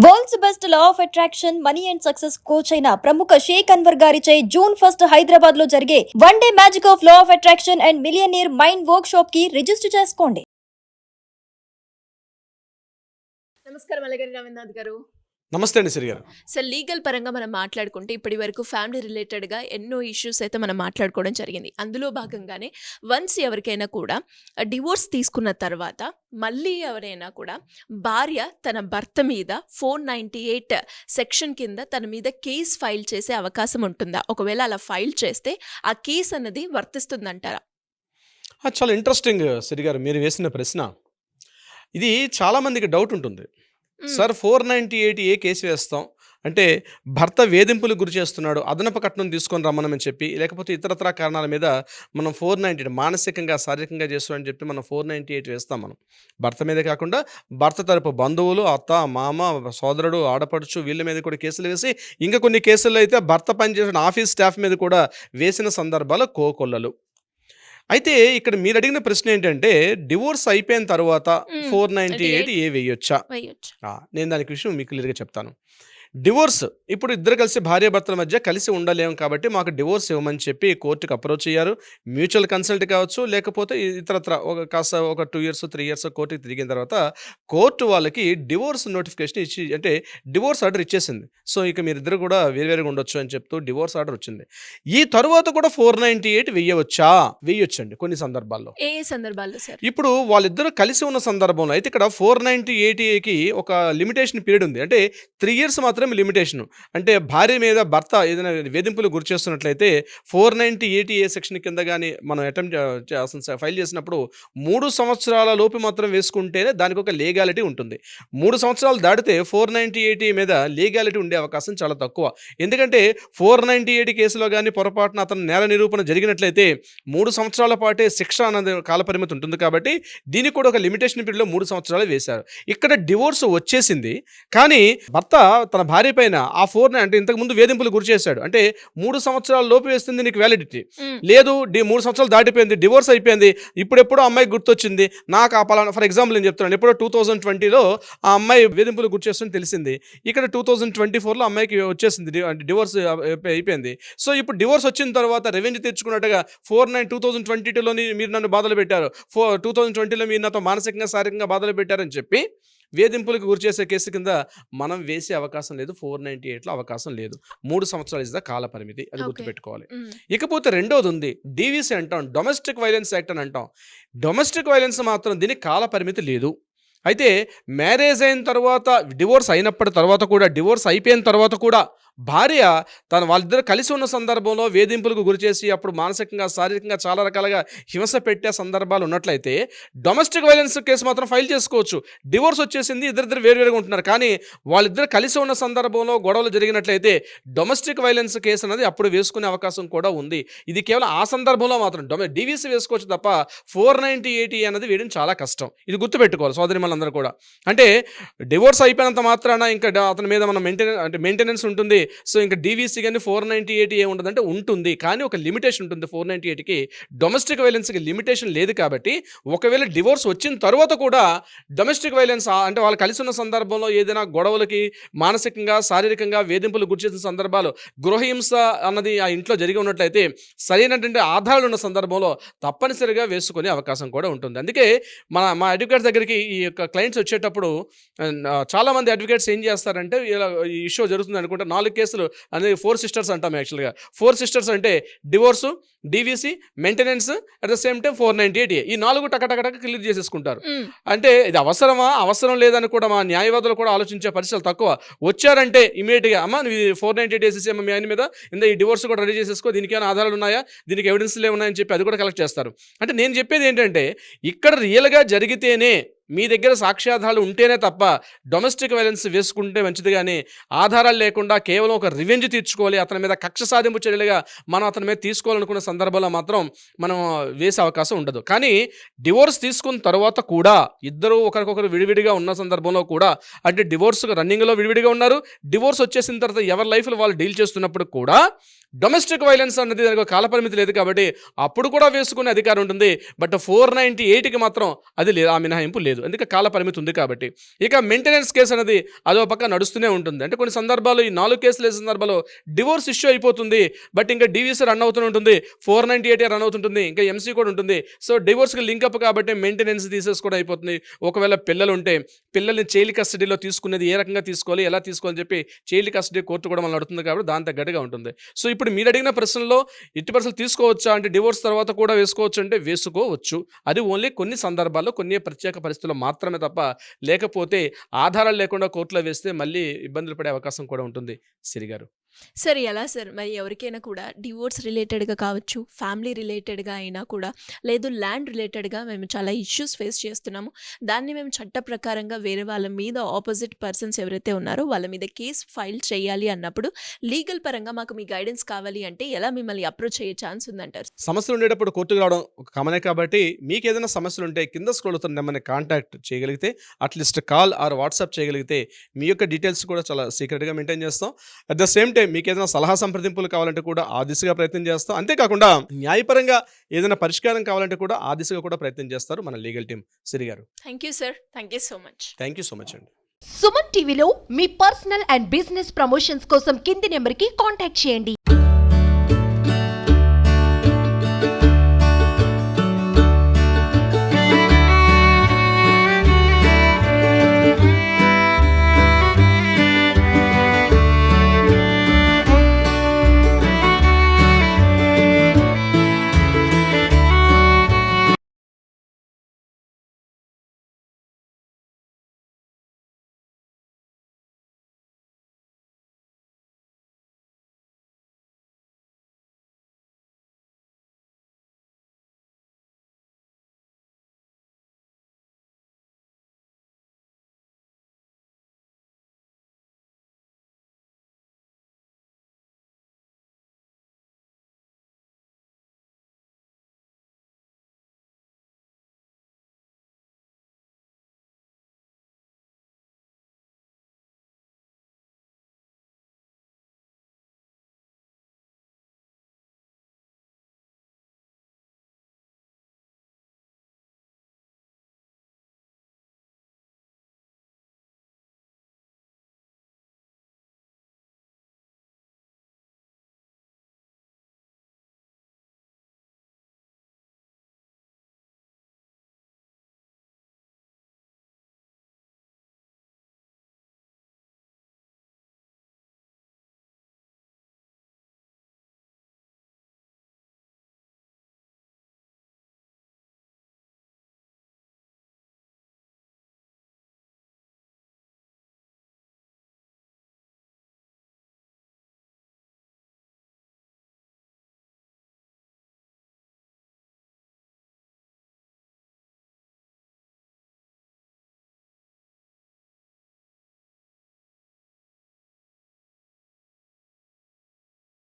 World's best law of attraction money and success coach అయిన ప్రముఖ షేక్ అన్వర్ గారిచే జూన్ 1 హైదరాబాద్ లో జరిగే one day magic of law of attraction and millionaire mind work shop కి register చేసుకోండి. నమస్కారం అలగరి రవీంద్రనాథ్ గారు. నమస్తే అండి సిరి గారు. సార్, లీగల్ పరంగా మనం మాట్లాడుకుంటే ఇప్పటి వరకు ఫ్యామిలీ రిలేటెడ్గా ఎన్నో ఇష్యూస్ అయితే మనం మాట్లాడుకోవడం జరిగింది. అందులో భాగంగానే వన్స్ ఎవరికైనా కూడా డివోర్స్ తీసుకున్న తర్వాత మళ్ళీ ఎవరైనా కూడా భార్య తన భర్త మీద 498 సెక్షన్ కింద తన మీద కేసు ఫైల్ చేసే అవకాశం ఉంటుందా? ఒకవేళ అలా ఫైల్ చేస్తే ఆ కేసు అన్నది వర్తిస్తుందంటారా? చాలా ఇంట్రెస్టింగ్ సిరి గారు మీరు వేసిన ప్రశ్న. ఇది చాలామందికి డౌట్ ఉంటుంది. సార్ 498 ఏ కేసు వేస్తాం అంటే భర్త వేధింపులకు గురి చేస్తున్నాడు, అదనపు కట్నం తీసుకొని రమ్మనని చెప్పి, లేకపోతే ఇతరత్ర కారణాల మీద మనం 498 మానసికంగా శారీరకంగా చేస్తున్నాడని చెప్పి మనం 498 వేస్తాం. మనం భర్త మీద కాకుండా భర్త తరపు బంధువులు, అత్త, మామ, సోదరుడు, ఆడపడుచు వీళ్ళ మీద కూడా కేసులు వేసి, ఇంకా కొన్ని కేసుల్లో అయితే భర్త పనిచేసిన ఆఫీస్ స్టాఫ్ మీద కూడా వేసిన సందర్భాలు కోకొల్లలు. అయితే ఇక్కడ మీరు అడిగిన ప్రశ్న ఏంటంటే, డివోర్స్ అయిపోయిన తర్వాత 498 ఏ వేయొచ్చా? నేను దానికి విషయం మీకు క్లియర్గా చెప్తాను. డివోర్స్ ఇప్పుడు ఇద్దరు కలిసి భార్యాభర్తల మధ్య కలిసి ఉండలేము కాబట్టి మాకు డివోర్స్ ఇవ్వమని చెప్పి కోర్టుకు అప్రోచ్ అయ్యారు. మ్యూచువల్ కన్సల్ట్ కావచ్చు, లేకపోతే ఇతరత్ర ఒక 2 years 3 years కోర్టుకి తిరిగిన తర్వాత కోర్టు వాళ్ళకి డివోర్స్ నోటిఫికేషన్ ఇచ్చి, అంటే డివోర్స్ ఆర్డర్ ఇచ్చేసింది. సో ఇక మీరిద్దరు కూడా వేరువేరుగా ఉండొచ్చు అని చెప్తూ డివోర్స్ ఆర్డర్ వచ్చింది. ఈ తర్వాత కూడా 498 వేయొచ్చండి కొన్ని సందర్భాల్లో. ఏ సందర్భాల్లో సార్? ఇప్పుడు వాళ్ళిద్దరూ కలిసి ఉన్న సందర్భంలో అయితే ఇక్కడ 498కి ఒక లిమిటేషన్ పీరియడ్ ఉంది. అంటే 3 years మాత్రం లిమిటేషన్. అంటే భార్య మీద భర్త ఏదైనా వేధింపులు గురి చేస్తున్నట్లయితే 498 ఏ సెక్షన్ కింద కానీ మనం అటెంప్ట్ ఫైల్ చేసినప్పుడు 3 సంవత్సరాల లోపు మాత్రం వేసుకుంటేనే దానికి ఒక లీగాలిటీ ఉంటుంది. 3 సంవత్సరాలు దాటితే 498 మీద లీగాలిటీ ఉండే అవకాశం చాలా తక్కువ. ఎందుకంటే 498 కేసులో కానీ పొరపాటున అతను నేర నిరూపణ జరిగినట్లయితే 3 సంవత్సరాల పాటే శిక్ష అన్నది కాలపరిమితి ఉంటుంది. కాబట్టి దీనికి కూడా ఒక లిమిటేషన్ పీరియడ్లో 3 సంవత్సరాలు వేశారు. ఇక్కడ డివోర్స్ వచ్చేసింది, కానీ భర్త తన భార్య పైన ఆ 4 అంటే ఇంతకుముందు వేధింపులు గురి చేశాడు. అంటే 3 సంవత్సరాల లోపు వేస్తుంది నీకు వ్యాలిడిటీ లేదు, 3 సంవత్సరాలు దాటిపోయింది, డివోర్స్ అయిపోయింది, ఇప్పుడెప్పుడో అమ్మాయికి గుర్తొచ్చింది నాకు ఆ పలానా, ఫర్ ఎగ్జాంపుల్ నేను చెప్తున్నాను, ఎప్పుడో 2020లో ఆ అమ్మాయి వేధింపులు గురి చేస్తుందని తెలిసింది. ఇక్కడ 2024లో అమ్మాయికి వచ్చేసింది, అంటే డివోర్స్ అయిపోయింది. సో ఇప్పుడు డివోర్స్ వచ్చిన తర్వాత రెవెన్యూ తెచ్చుకున్నట్టుగా 2022లో మీరు నన్ను బాధలు పెట్టారు, 2020లో మీరు నాతో మానసికంగా శారీరకంగా బాధలు పెట్టారని చెప్పి వేధింపులకు గురి చేసే కేసు కింద మనం వేసే అవకాశం లేదు. 498లో అవకాశం లేదు. 3 సంవత్సరాలు ఇస్ ద కాల పరిమితి, అది గుర్తుపెట్టుకోవాలి. ఇకపోతే రెండోది ఉంది, డీవీసీ అంటాం, డొమెస్టిక్ వైలెన్స్ యాక్ట్ అని అంటాం. డొమెస్టిక్ వైలెన్స్ మాత్రం దీనికి కాల పరిమితి లేదు. అయితే మ్యారేజ్ అయిన తర్వాత, డివోర్స్ అయినప్పటి తర్వాత కూడా, డివోర్స్ అయిపోయిన తర్వాత కూడా భార్య వాళ్ళిద్దరు కలిసి ఉన్న సందర్భంలో వేధింపులకు గురి చేసి అప్పుడు మానసికంగా శారీరకంగా చాలా రకాలుగా హింస పెట్టే సందర్భాలు ఉన్నట్లయితే డొమెస్టిక్ వైలెన్స్ కేసు మాత్రం ఫైల్ చేసుకోవచ్చు. డివోర్స్ వచ్చేసింది, ఇద్దరిద్దరు వేరువేరుగా ఉంటున్నారు, కానీ వాళ్ళిద్దరు కలిసి ఉన్న సందర్భంలో గొడవలు జరిగినట్లయితే డొమెస్టిక్ వైలెన్స్ కేసు అనేది అప్పుడు వేసుకునే అవకాశం కూడా ఉంది. ఇది కేవలం ఆ సందర్భంలో మాత్రం డీవీసీ వేసుకోవచ్చు తప్ప 498 అనేది వేయడం చాలా కష్టం. ఇది గుర్తుపెట్టుకోవాలి సోదరిమణులందరూ కూడా. అంటే డివోర్స్ అయిపోయినంత మాత్రాన ఇంకా అతని మీద మనం మెయింటెనెన్స్ ఉంటుంది. సో ఇంకా డీవీసీ కానీ 498 ఏముంటుందంటే ఉంటుంది, కానీ ఒక లిమిటేషన్ ఉంటుంది. 498కి డొమెస్టిక్ వైలెన్స్కి లిమిటేషన్ లేదు. కాబట్టి ఒకవేళ డివోర్స్ వచ్చిన తర్వాత కూడా డొమెస్టిక్ వైలెన్స్ అంటే వాళ్ళు కలిసి ఉన్న సందర్భంలో ఏదైనా గొడవలకి మానసికంగా శారీరకంగా వేధింపులు గురి చేసిన సందర్భాలు, గృహహింస అన్నది ఆ ఇంట్లో జరిగి ఉన్నట్లయితే సరైనటువంటి ఆధారాలు ఉన్న సందర్భంలో తప్పనిసరిగా వేసుకునే అవకాశం కూడా ఉంటుంది. అందుకే మా అడ్వకేట్స్ దగ్గరికి ఈ యొక్క క్లయింట్స్ వచ్చేటప్పుడు చాలామంది అడ్వకేట్స్ ఏం చేస్తారంటే, ఇలా ఈ ఇష్యూ జరుగుతుంది అనుకుంటే 4 కేసులు అనేది 4 sisters అంటాం. యాక్చువల్గా 4 sisters అంటే divorce, DVC, maintenance, at the same time 498 ఈ 4 టకటక క్లియర్ చేసేసుకుంటారు. అంటే ఇది అవసరమా, అవసరం లేదని కూడా మా న్యాయవాదులు కూడా ఆలోచించే పరిస్థితులు తక్కువ. వచ్చారంటే ఇమీడియట్గా అమ్మ నువ్వు 498 వేసేసేమో మీ ఆయన మీద, ఈ డివోర్స్ కూడా రెడీ చేసేసుకో, దీనికి ఏమైనా ఆధారాలు ఉన్నాయా, దీనికి ఎవిడెన్స్లు ఏమున్నాయని చెప్పి అది కూడా కలెక్ట్ చేస్తారు. అంటే నేను చెప్పేది ఏంటంటే, ఇక్కడ రియల్గా జరిగితేనే, మీ దగ్గర సాక్ష్యాధారాలు ఉంటేనే తప్ప డొమెస్టిక్ వైలెన్స్ వేసుకుంటే మంచిది. కానీ ఆధారాలు లేకుండా కేవలం ఒక రివెంజ్ తీర్చుకోవాలి, అతని మీద కక్ష సాధింపు చర్యలుగా మనం అతని మీద తీసుకోవాలనుకున్న సందర్భంలో మాత్రం మనం వేసే అవకాశం ఉండదు. కానీ డివోర్స్ తీసుకున్న తర్వాత కూడా ఇద్దరు ఒకరికొకరు విడివిడిగా ఉన్న సందర్భంలో కూడా, అంటే డివోర్స్ రన్నింగ్లో విడివిడిగా ఉన్నారు, డివోర్స్ వచ్చేసిన తర్వాత ఎవరి లైఫ్లో వాళ్ళు డీల్ చేస్తున్నప్పుడు కూడా డొమెస్టిక్ వైలెన్స్ అన్నది దానికి ఒక కాలపరిమితి లేదు కాబట్టి అప్పుడు కూడా వేసుకునే అధికారం ఉంటుంది. బట్ 498కి మాత్రం అది లేదు, ఆ మినహాయింపు లేదు, ఎందుకంటే కాలపరిమితి ఉంది కాబట్టి. ఇక మెయింటెనెన్స్ కేసు అనేది అదో పక్క నడుస్తూనే ఉంటుంది. అంటే కొన్ని సందర్భాలు ఈ 4 కేసులు వేసే సందర్భాల్లో డివోర్స్ ఇష్యూ అయిపోతుంది, బట్ ఇంకా డివిసి రన్ అవుతూ ఉంటుంది, 498 రన్ అవుతుంటుంది, ఇంకా ఎంసీ కూడా ఉంటుంది. సో డివోర్స్కి లింకప్ కాబట్టి మెయింటెనెన్స్ తీసేసుకోవడం అయిపోతుంది. ఒకవేళ పిల్లలు ఉంటే పిల్లల్ని చైల్డ్ కస్టడీలో తీసుకునేది ఏ రకంగా తీసుకోవాలి, ఎలా తీసుకోవాలని చెప్పి చైల్డ్ కస్టడీ కోర్టు కూడా మనం నడుతుంది కాబట్టి దాని తగ్గట్టుగా ఉంటుంది. సో ఇప్పుడు మీరు అడిగిన ప్రశ్నలో ఎట్టి పరిస్థితులు తీసుకోవచ్చా అంటే డివోర్స్ తర్వాత కూడా వేసుకోవచ్చు అంటే వేసుకోవచ్చు. అది ఓన్లీ కొన్ని సందర్భాల్లో కొన్ని ప్రత్యేక పరిస్థితుల్లో మాత్రమే తప్ప, లేకపోతే ఆధారాలు లేకుండా కోర్టులో వేస్తే మళ్ళీ ఇబ్బందులు పడే అవకాశం కూడా ఉంటుంది సిరి గారు. సార్ ఎలా సార్ మరి ఎవరికైనా కూడా డివోర్స్ రిలేటెడ్గా కావచ్చు, ఫ్యామిలీ రిలేటెడ్గా అయినా కూడా, లేదు ల్యాండ్ రిలేటెడ్గా మేము చాలా ఇష్యూస్ ఫేస్ చేస్తున్నాము, దాన్ని మేము చట్ట ప్రకారంగా వేరే వాళ్ళ మీద ఆపోజిట్ పర్సన్స్ ఎవరైతే ఉన్నారో వాళ్ళ మీద కేసు ఫైల్ చేయాలి అన్నప్పుడు లీగల్ పరంగా మాకు మీ గైడెన్స్ కావాలి అంటే ఎలా మిమ్మల్ని అప్రోచ్ అయ్యే ఛాన్స్ ఉందంటారు? సమస్యలు ఉండేటప్పుడు కోర్టుకు రావడం ఒక కామనే కాబట్టి మీకు ఏదైనా సమస్యలు ఉంటే కింద స్క్రోల్ అవుతున్న నెంబర్ని కాంటాక్ట్ చేయగలిగితే, అట్లీస్ట్ కాల్ ఆర్ వాట్సాప్ చేయగలిగితే మీ యొక్క డీటెయిల్స్ కూడా చాలా సీక్రెట్గా మెయింటైన్ చేస్తాం. అట్ ద సేమ్ టైం మీకు ఏదైనా సలహా సంప్రదింపులు కావాలంటే కూడా ఆ దిశగా ప్రయత్నం చేస్తాం. అంతేకాకుండా న్యాయపరంగా ఏదైనా పరిష్కారం కావాలంటే కూడా ఆ దిశగా కూడా ప్రయత్నం చేస్తారు మన లీగల్ టీం. సిరి గారు, thank you sir, thank you so much. Thank you so much అండి. సుమన్ టీవీలో మీ పర్సనల్ అండ్ బిజినెస్ ప్రమోషన్స్ కోసం కింది నెంబర్కి కాంటాక్ట్ చేయండి.